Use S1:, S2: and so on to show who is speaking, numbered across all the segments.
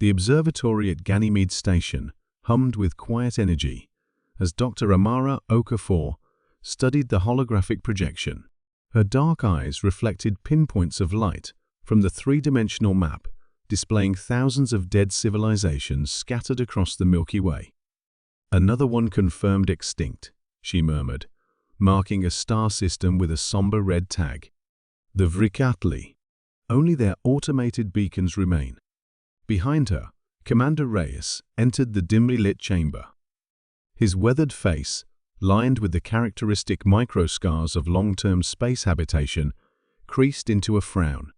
S1: The observatory at Ganymede Station hummed with quiet energy as Dr. Amara Okafor studied the holographic projection. Her dark eyes reflected pinpoints of light from the three-dimensional map, displaying thousands of dead civilizations scattered across the Milky Way. "Another one confirmed extinct," she murmured, marking a star system with a somber red tag. "The Vrikatli. Only their automated beacons remain." Behind her, Commander Reyes entered the dimly lit chamber. His weathered face, lined with the characteristic microscars of long-term space habitation, creased into a frown.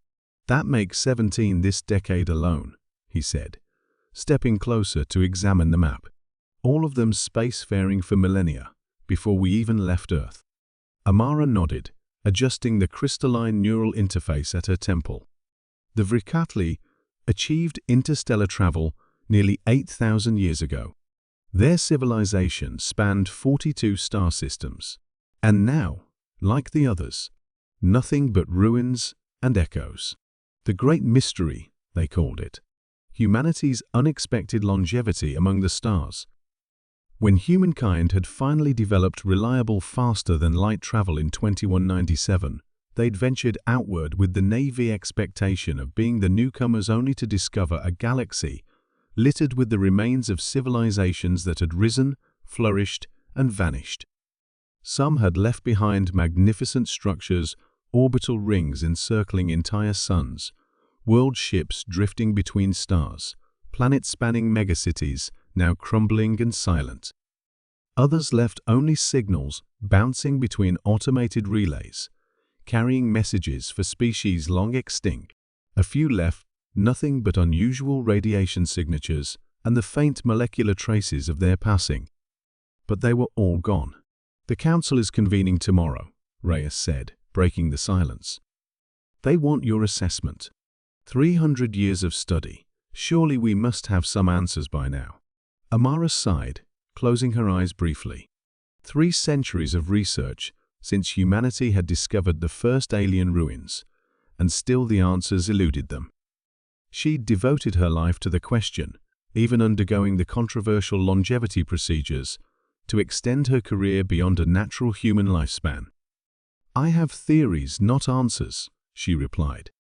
S1: "That makes 17 this decade alone," he said, stepping closer to examine the map. "All of them spacefaring for millennia, before we even left Earth." Amara nodded, adjusting the crystalline neural interface at her temple. The Vrikatli achieved interstellar travel nearly 8,000 years ago. Their civilization spanned 42 star systems. And now, like the others, nothing but ruins and echoes. The Great Mystery, they called it. Humanity's unexpected longevity among the stars. When humankind had finally developed reliable faster-than-light travel in 2197, they'd ventured outward with the naive expectation of being the newcomers, only to discover a galaxy littered with the remains of civilizations that had risen, flourished, and vanished. Some had left behind magnificent structures, orbital rings encircling entire suns, world ships drifting between stars, planet-spanning megacities now crumbling and silent. Others left only signals bouncing between automated relays, carrying messages for species long extinct. A few left nothing but unusual radiation signatures and the faint molecular traces of their passing. But they were all gone. "The council is convening tomorrow," Reyes said, breaking the silence. "They want your assessment. 300 years of study. Surely we must have some answers by now." Amara sighed, closing her eyes briefly. 3 centuries of research since humanity had discovered the first alien ruins, and still the answers eluded them. She'd devoted her life to the question, even undergoing the controversial longevity procedures, to extend her career beyond a natural human lifespan. "I have theories, not answers," she replied.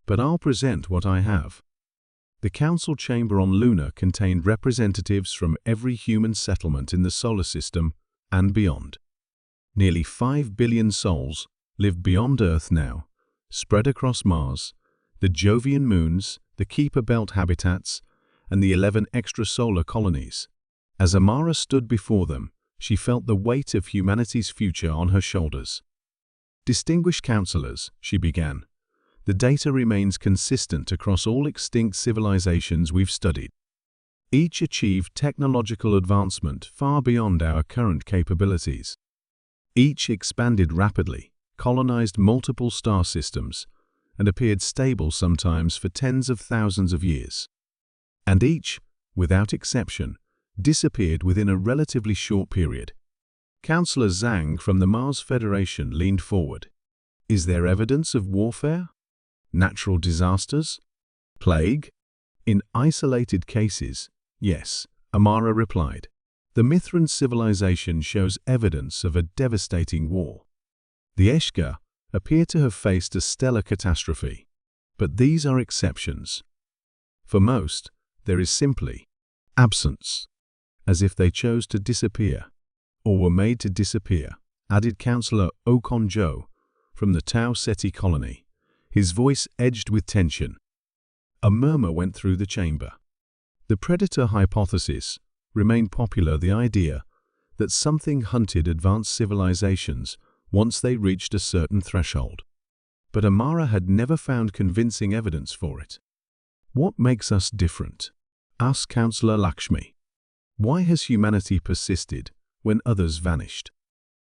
S1: "But I'll present what I have." The council chamber on Luna contained representatives from every human settlement in the solar system and beyond. Nearly 5 billion souls live beyond Earth now, spread across Mars, the Jovian moons, the Kuiper Belt habitats, and the 11 extrasolar colonies. As Amara stood before them, she felt the weight of humanity's future on her shoulders. "Distinguished councillors," she began, "the data remains consistent across all extinct civilizations we've studied. Each achieved technological advancement far beyond our current capabilities. Each expanded rapidly, colonized multiple star systems, and appeared stable sometimes for tens of thousands of years. And each, without exception, disappeared within a relatively short period." Councillor Zhang from the Mars Federation leaned forward. "Is there evidence of warfare? Natural disasters? Plague?" "In isolated cases, yes," Amara replied. "The Mithran civilization shows evidence of a devastating war. The Eshka appear to have faced a stellar catastrophe, but these are exceptions. For most, there is simply absence, as if they chose to disappear, or were made to disappear," added Councillor Okonjo from the Tau Ceti colony, his voice edged with tension. A murmur went through the chamber. The predator hypothesis remained popular, the idea that something hunted advanced civilizations once they reached a certain threshold. But Amara had never found convincing evidence for it. "What makes us different?" asked Councillor Lakshmi. "Why has humanity persisted when others vanished?"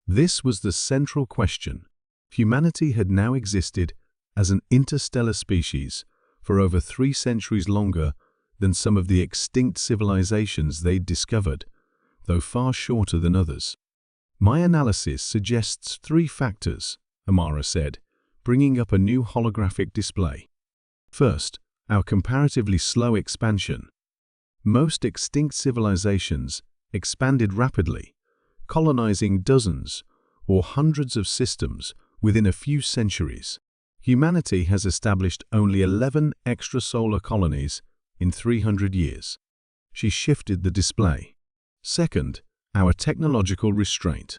S1: This was the central question. Humanity had now existed as an interstellar species for over 3 centuries longer than some of the extinct civilizations they'd discovered, though far shorter than others. "My analysis suggests 3 factors," Amara said, bringing up a new holographic display. "First, our comparatively slow expansion. Most extinct civilizations expanded rapidly, colonizing dozens or hundreds of systems within a few centuries. Humanity has established only 11 extrasolar colonies in 300 years. She shifted the display. Second, our technological restraint.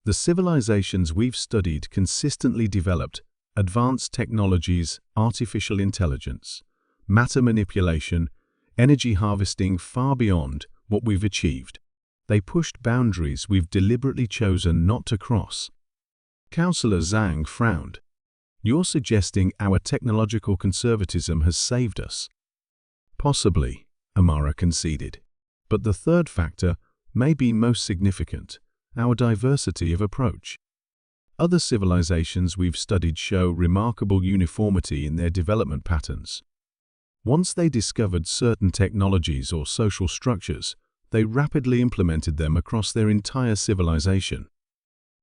S1: The civilizations we've studied consistently developed advanced technologies, artificial intelligence, matter manipulation, energy harvesting far beyond what we've achieved. They pushed boundaries we've deliberately chosen not to cross. Counselor Zhang frowned. You're suggesting our technological conservatism has saved us? Possibly, Amara conceded. But the third factor may be most significant, our diversity of approach. Other civilizations we've studied show remarkable uniformity in their development patterns. Once they discovered certain technologies or social structures, they rapidly implemented them across their entire civilization.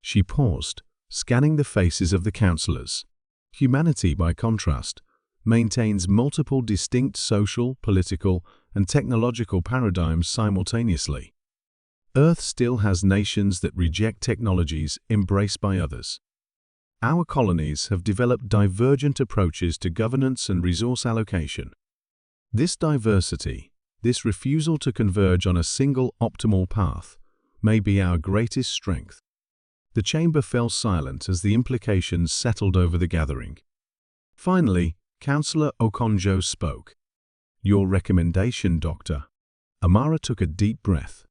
S1: She paused, scanning the faces of the counselors. Humanity, by contrast, maintains multiple distinct social, political, and technological paradigms simultaneously. Earth still has nations that reject technologies embraced by others. Our colonies have developed divergent approaches to governance and resource allocation. This diversity, this refusal to converge on a single optimal path, may be our greatest strength. The chamber fell silent as the implications settled over the gathering. Finally, Counselor Okonjo spoke. Your recommendation, Doctor. Amara took a deep breath.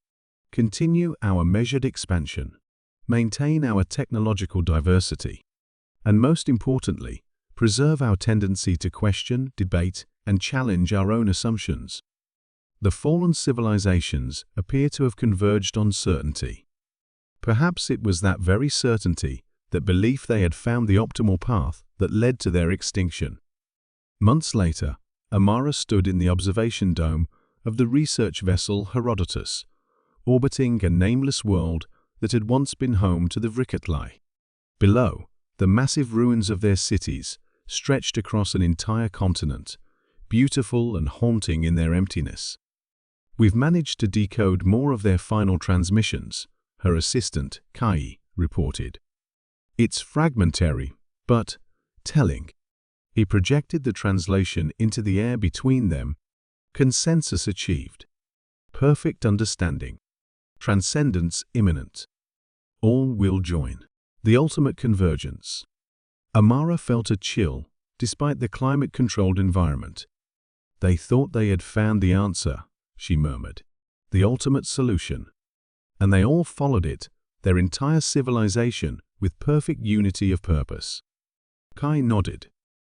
S1: Continue our measured expansion, maintain our technological diversity, and most importantly, preserve our tendency to question, debate, and challenge our own assumptions. The fallen civilizations appear to have converged on certainty. Perhaps it was that very certainty, that belief they had found the optimal path, that led to their extinction. Months later, Amara stood in the observation dome of the research vessel Herodotus, orbiting a nameless world that had once been home to the Vrikatlai. Below, the massive ruins of their cities stretched across an entire continent, beautiful and haunting in their emptiness. We've managed to decode more of their final transmissions, her assistant, Kai, reported. It's fragmentary, but telling. He projected the translation into the air between them. Consensus achieved. Perfect understanding. Transcendence imminent. All will join. The ultimate convergence. Amara felt a chill, despite the climate-controlled environment. They thought they had found the answer, she murmured. The ultimate solution. And they all followed it, their entire civilization, with perfect unity of purpose. Kai nodded.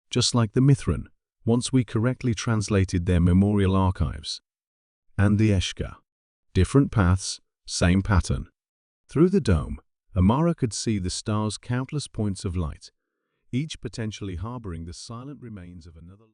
S1: Just like the Mithran, once we correctly translated their memorial archives. And the Eshka. Different paths, same pattern. Through the dome, Amara could see the stars' countless points of light, each potentially harboring the silent remains of another.